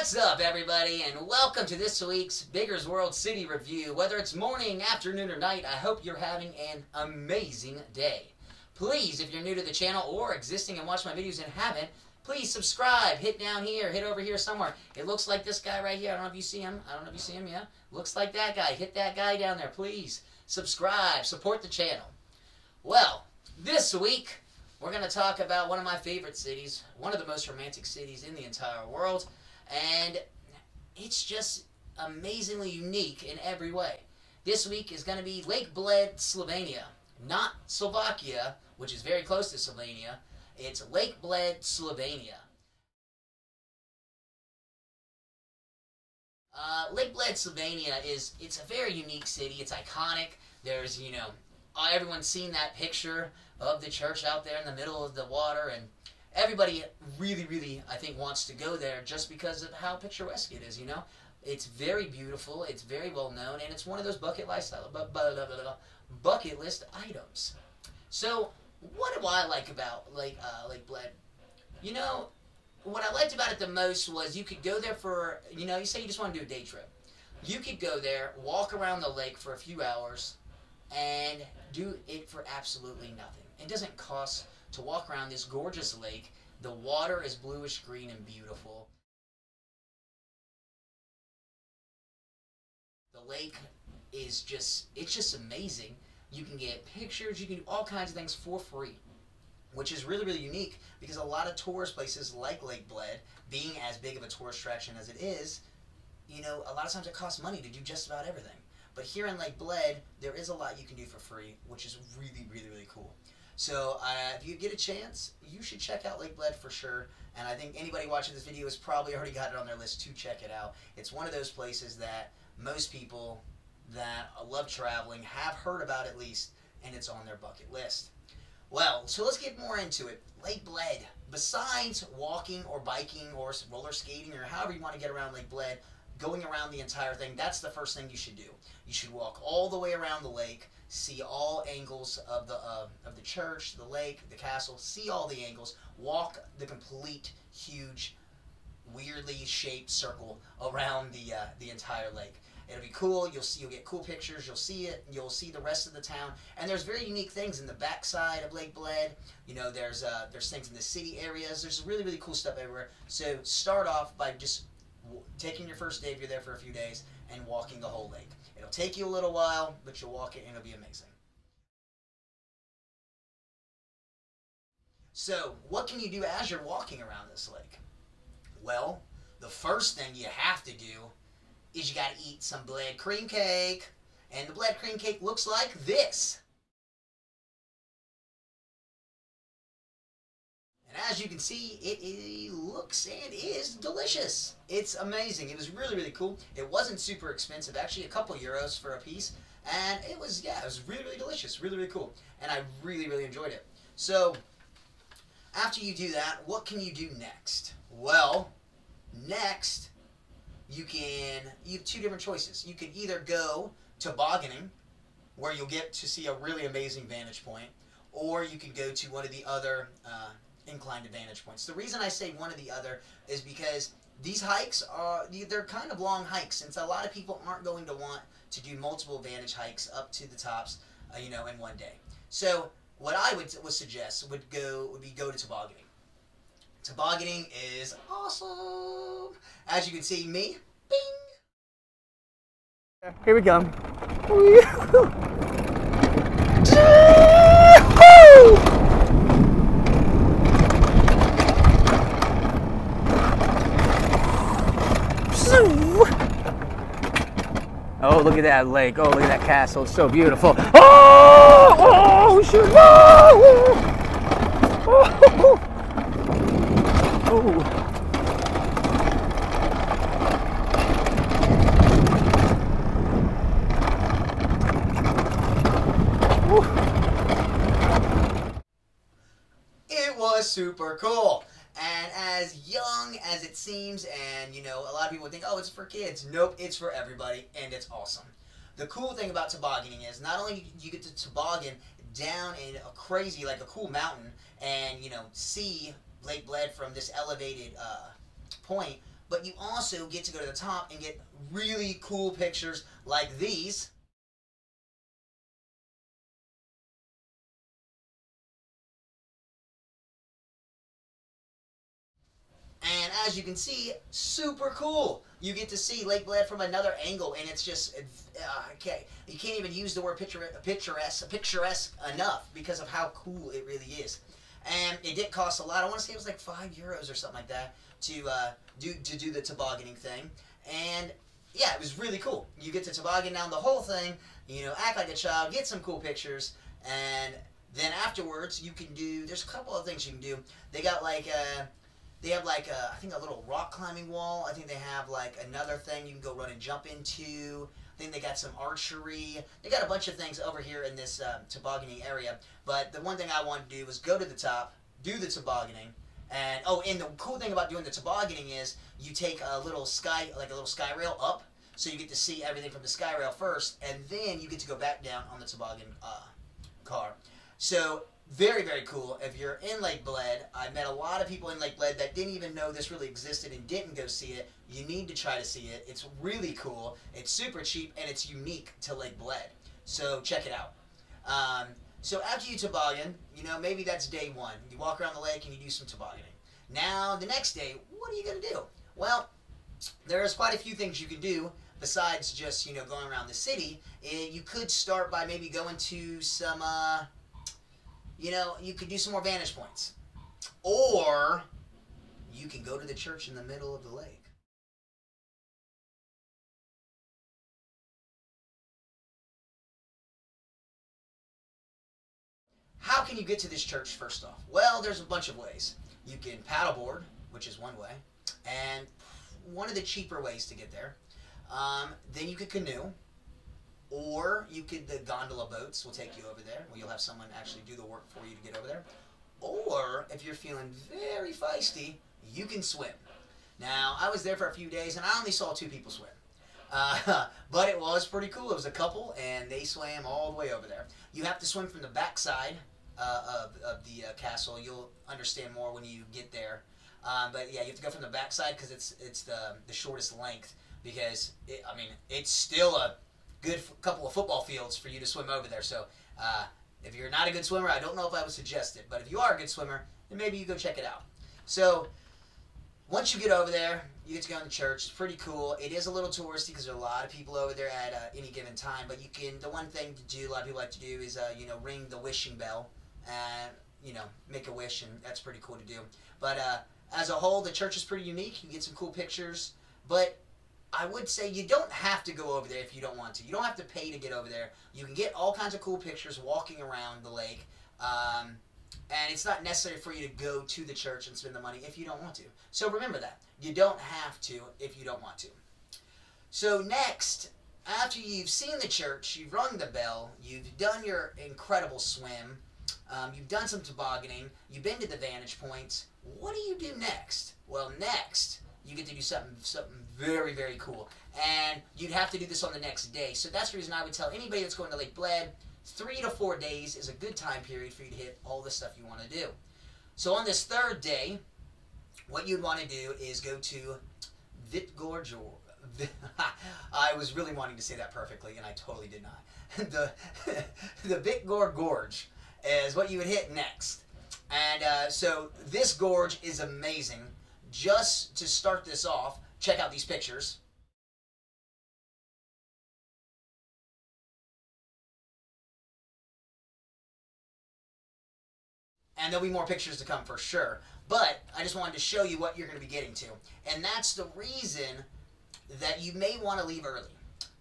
What's up, everybody, and welcome to this week's BiggersWorld City Review. Whether it's morning, afternoon, or night, I hope you're having an amazing day. Please, if you're new to the channel or existing and watch my videos and haven't, please subscribe. Hit down here, hit over here somewhere. It looks like this guy right here. I don't know if you see him. Yeah. Looks like that guy. Hit that guy down there, please. Subscribe. Support the channel. Well, this week, we're going to talk about one of my favorite cities, one of the most romantic cities in the entire world, and it's just amazingly unique in every way. This week is going to be Lake Bled, Slovenia. Not Slovakia, which is very close to Slovenia. It's Lake Bled, Slovenia. Lake Bled, Slovenia it's a very unique city. It's iconic. There's, everyone's seen that picture of the church out there in the middle of the water, and everybody really, I think, wants to go there just because of how picturesque it is, It's very beautiful, it's very well known, and it's one of those bucket list items. So, what do I like about Lake Bled? What I liked about it the most was you could go there for, you say you just want to do a day trip. You could go there, walk around the lake for a few hours, and do it for absolutely nothing. It doesn't cost to walk around this gorgeous lake. The water is bluish green and beautiful. The lake is just amazing. You can get pictures, you can do all kinds of things for free, which is really unique because a lot of tourist places like Lake Bled, being as big of a tourist attraction as it is, a lot of times it costs money to do just about everything. But here in Lake Bled, there is a lot you can do for free, which is really cool. So if you get a chance, you should check out Lake Bled for sure. And I think anybody watching this video has probably already got it on their list to check it out. It's one of those places that most people that love traveling have heard about at least, and it's on their bucket list. Well, so let's get more into it. Lake Bled. Besides walking or biking or roller skating or however you want to get around Lake Bled, going around the entire thing, that's the first thing you should do. You should walk all the way around the lake, see all angles of the church, the lake, the castle, see all the angles, walk the complete, huge, weirdly shaped circle around the entire lake. It'll be cool. You'll get cool pictures. You'll see it. You'll see the rest of the town. And there's very unique things in the backside of Lake Bled. There's things in the city areas. There's really cool stuff everywhere. So start off by just taking your first day if you're there for a few days and walking the whole lake. It'll take you a little while, but you'll walk it and it'll be amazing. So, what can you do as you're walking around this lake? Well, the first thing you have to do is you gotta eat some Bled cream cake. And the Bled cream cake looks like this. And as you can see, it looks and is delicious. It's amazing. It was really cool. It wasn't super expensive, actually a couple euros for a piece. And it was really delicious, really cool. And I really enjoyed it. So, after you do that, what can you do next? Well, next, you have two different choices. You could either go tobogganing, where you'll get to see a really amazing vantage point, or you could go to one of the other inclined vantage points. The reason I say one or the other is because these hikes they're kind of long hikes, since a lot of people aren't going to want to do multiple vantage hikes up to the tops, in one day. So what I would suggest would be go to tobogganing. Tobogganing is awesome. As you can see, me, bing. Here we go. Oh, look at that lake. Oh, look at that castle. It's so beautiful. Oh, shoot. It was super cool. And as young as it seems, and a lot of people think, oh, it's for kids. Nope, it's for everybody, and it's awesome. The cool thing about tobogganing is not only you get to toboggan down in a crazy, like a cool mountain, and see Lake Bled from this elevated point, but you also get to go to the top and get really cool pictures like these. And as you can see, super cool. You get to see Lake Bled from another angle, and it's just, okay, you can't even use the word picturesque enough because of how cool it really is. And it did cost a lot. I want to say it was like €5 or something like that to do the tobogganing thing. And yeah, it was really cool. You get to toboggan down the whole thing, you know, act like a child, get some cool pictures, and then afterwards you can do, there's a couple of things you can do. They got like, they have like, I think a little rock climbing wall. I think they have like another thing you can go run and jump into. I think they got some archery. They got a bunch of things over here in this tobogganing area. But the one thing I wanted to do was go to the top, do the tobogganing, and oh, and the cool thing about doing the tobogganing is you take a little sky rail up, so you get to see everything from the sky rail first, and then you get to go back down on the toboggan car. So very, very cool. If you're in Lake Bled, I met a lot of people in Lake Bled that didn't even know this really existed and didn't go see it. You need to try to see it. It's really cool. It's super cheap, and it's unique to Lake Bled. So check it out. So after you toboggan, you know, maybe that's day one. You walk around the lake and you do some tobogganing. Now, the next day, what are you going to do? Well, there's quite a few things you can do besides just, you know, going around the city. You could start by maybe going to some, you know, you could do some more vantage points. Or you can go to the church in the middle of the lake. How can you get to this church first off? Well, there's a bunch of ways. You can paddleboard, which is one way, and one of the cheaper ways to get there. Then you could canoe, or you could, the gondola boats will take you over there, where you'll have someone actually do the work for you to get over there. Or, if you're feeling very feisty, you can swim. Now, I was there for a few days, and I only saw 2 people swim. But it was pretty cool. It was a couple, and they swam all the way over there. You have to swim from the backside of the castle. You'll understand more when you get there. But yeah, you have to go from the backside because it's the shortest length. Because I mean, it's still a good couple of football fields for you to swim over there. So if you're not a good swimmer, I don't know if I would suggest it. But if you are a good swimmer, then maybe you go check it out. So once you get over there, you get to go in the church. It's pretty cool. It is a little touristy because there are a lot of people over there at any given time. But you can, the one thing to do, a lot of people like to do is, you know, ring the wishing bell and, you know, make a wish, and that's pretty cool to do. But as a whole, the church is pretty unique. You can get some cool pictures. But I would say you don't have to go over there if you don't want to. You don't have to pay to get over there. You can get all kinds of cool pictures walking around the lake. And it's not necessary for you to go to the church and spend the money if you don't want to. So remember that. You don't have to if you don't want to. So next, after you've seen the church, you've rung the bell, you've done your incredible swim, you've done some tobogganing, you've been to the vantage points, what do you do next? Well, next, you get to do something very, very cool. And you'd have to do this on the next day. So that's the reason I would tell anybody that's going to Lake Bled, 3 to 4 days is a good time period for you to hit all the stuff you want to do. So on this 3rd day, what you'd want to do is go to BiggersWorld. I was really wanting to say that perfectly, and I totally did not. The BiggersWorld Gorge is what you would hit next. And so this gorge is amazing. Just to start this off, check out these pictures. And there'll be more pictures to come for sure. But I just wanted to show you what you're going to be getting to. And that's the reason that you may want to leave early.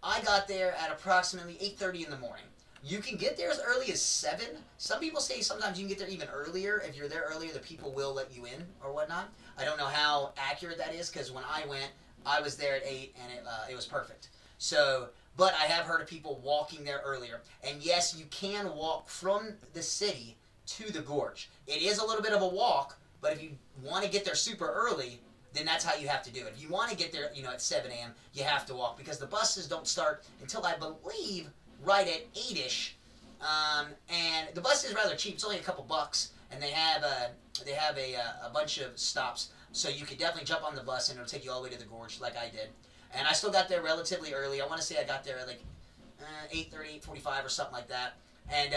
I got there at approximately 8:30 in the morning. You can get there as early as 7. Some people say sometimes you can get there even earlier. If you're there earlier, the people will let you in or whatnot. I don't know how accurate that is because when I went, I was there at 8 and it was perfect. So, but I have heard of people walking there earlier. And yes, you can walk from the city to the gorge. It is a little bit of a walk, but if you want to get there super early, then that's how you have to do it. If you want to get there, you know, at 7 a.m., you have to walk because the buses don't start until I believe right at 8-ish. And the bus is rather cheap. It's only a couple bucks, and they have a bunch of stops. So you could definitely jump on the bus and it'll take you all the way to the gorge like I did. And I still got there relatively early. I want to say I got there at like 8:30, 8:45 or something like that. And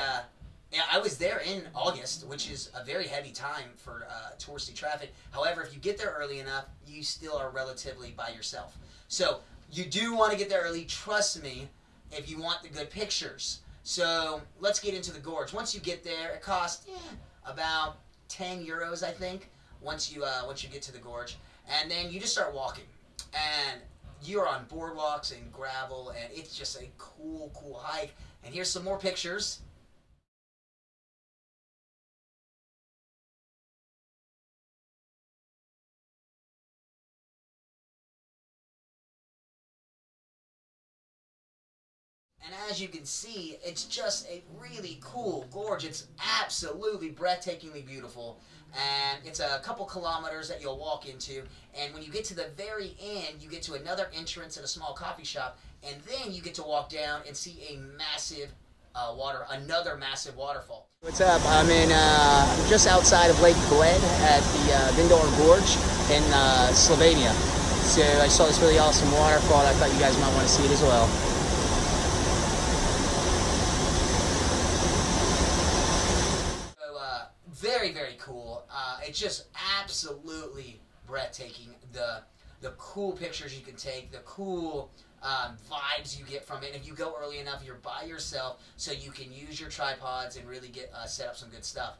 yeah, I was there in August, which is a very heavy time for touristy traffic. However, if you get there early enough, you still are relatively by yourself. So you do want to get there early, trust me, if you want the good pictures. So let's get into the gorge. Once you get there, it costs about 10 euros, I think, once you get to the gorge. And then you just start walking. And you're on boardwalks and gravel, and it's just a cool, cool hike. And here's some more pictures. And as you can see, it's just a really cool gorge. It's absolutely breathtakingly beautiful. And it's a couple kilometers that you'll walk into. And when you get to the very end, you get to another entrance at a small coffee shop. And then you get to walk down and see a massive another massive waterfall. What's up? I'm in just outside of Lake Bled at the Vindor Gorge in Slovenia. So I saw this really awesome waterfall. I thought you guys might want to see it as well. Very, very cool. It's just absolutely breathtaking. The cool pictures you can take, the cool vibes you get from it. And if you go early enough, you're by yourself, so you can use your tripods and really get set up some good stuff.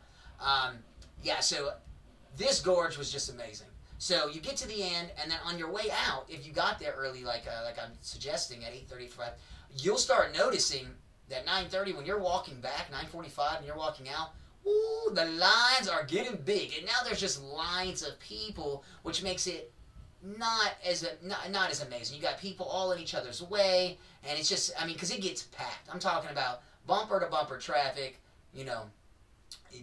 Yeah, so this gorge was just amazing. So you get to the end, and then on your way out, if you got there early, like I'm suggesting at 8:35, you'll start noticing that 9:30 when you're walking back, 9:45 and you're walking out. Ooh, the lines are getting big, and now there's just lines of people, which makes it not as amazing. You got people all in each other's way, and it's just, I mean, because it gets packed. I'm talking about bumper to bumper traffic. You know,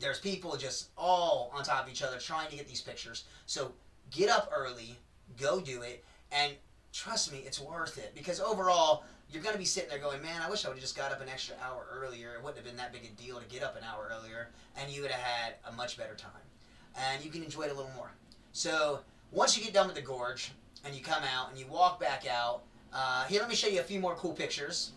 there's people just all on top of each other trying to get these pictures. So get up early, go do it, and trust me, it's worth it, because overall, you're going to be sitting there going, man, I wish I would have just got up an extra hour earlier. It wouldn't have been that big a deal to get up an hour earlier, and you would have had a much better time. And you can enjoy it a little more. So once you get done with the gorge, and you come out, and you walk back out, here, let me show you a few more cool pictures.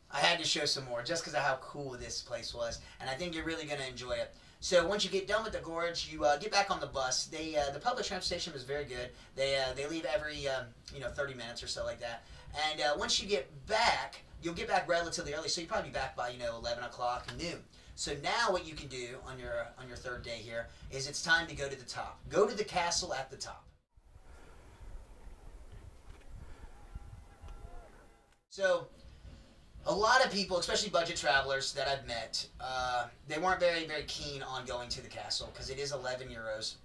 I had to show some more just because of how cool this place was, and I think you're really going to enjoy it. So once you get done with the gorge, you get back on the bus. The public transportation was very good. They leave every 30 minutes or so like that. And once you get back, you'll get back relatively early, so you'll probably be back by 11 o'clock, noon. So now what you can do on your third day here is it's time to go to the top. Go to the castle at the top. So a lot of people, especially budget travelers that I've met, they weren't very, very keen on going to the castle because it is 11 euros.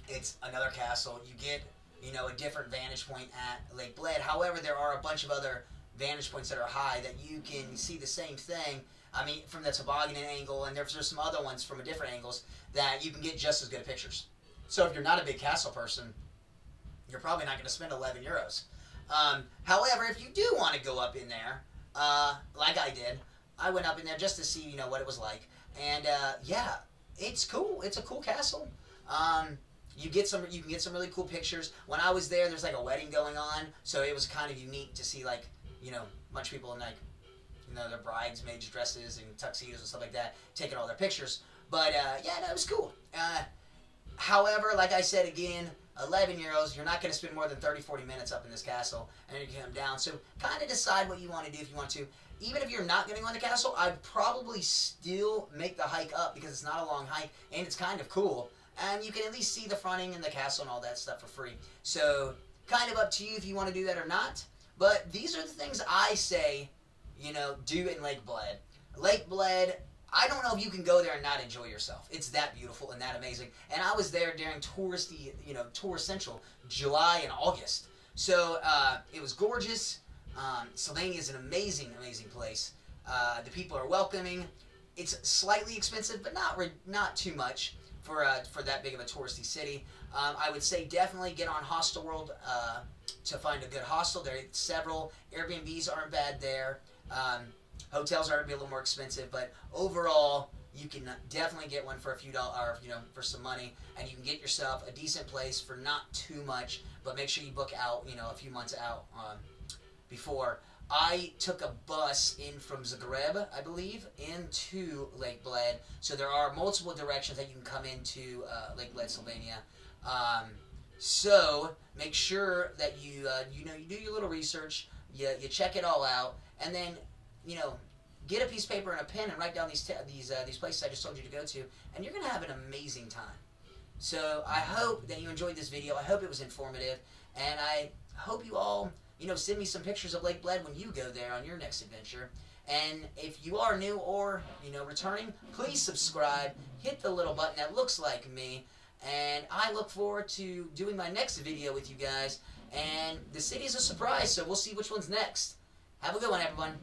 It's another castle. You get, a different vantage point at Lake Bled. However, there are a bunch of other vantage points that are high that you can see the same thing. I mean, from the tobogganing angle, and there's some other ones from different angles that you can get just as good pictures. So if you're not a big castle person, you're probably not going to spend 11 euros. However, if you do want to go up in there, like I did, I went up in there just to see, what it was like. And, yeah, it's cool. It's a cool castle. You can get some really cool pictures. When I was there, there's like a wedding going on, so it was kind of unique to see, like, bunch of people in, like, their bridesmaids dresses and tuxedos and stuff like that, taking all their pictures. But, yeah, no, it was cool. However, like I said again, 11 euros, you're not going to spend more than 30, 40 minutes up in this castle, and then you can come down. So kind of decide what you want to do if you want to. Even if you're not going to go in the castle, I'd probably still make the hike up because it's not a long hike, and it's kind of cool. And you can at least see the fronting and the castle and all that stuff for free. So kind of up to you if you want to do that or not. But these are the things I say, do in Lake Bled. Lake Bled, I don't know if you can go there and not enjoy yourself. It's that beautiful and that amazing. And I was there during touristy, tourist central, July and August. So it was gorgeous. Slovenia is an amazing, amazing place. The people are welcoming. It's slightly expensive, but not too much for that big of a touristy city. I would say definitely get on BiggersWorld to find a good hostel. There are several. Airbnbs aren't bad there. Hotels are going to be a little more expensive, but overall, you can definitely get one for a few dollars, or for some money, and you can get yourself a decent place for not too much. But make sure you book out, a few months out before. I took a bus in from Zagreb, I believe, into Lake Bled. So there are multiple directions that you can come into Lake Bled, Slovenia. So make sure that you you do your little research, you check it all out, and then get a piece of paper and a pen and write down these places I just told you to go to, and you're gonna have an amazing time. So I hope that you enjoyed this video. I hope it was informative, and I hope you all send me some pictures of Lake Bled when you go there on your next adventure. And if you are new or returning, please subscribe, hit the little button that looks like me, and I look forward to doing my next video with you guys. And the city is a surprise, so we'll see which one's next. Have a good one, everyone.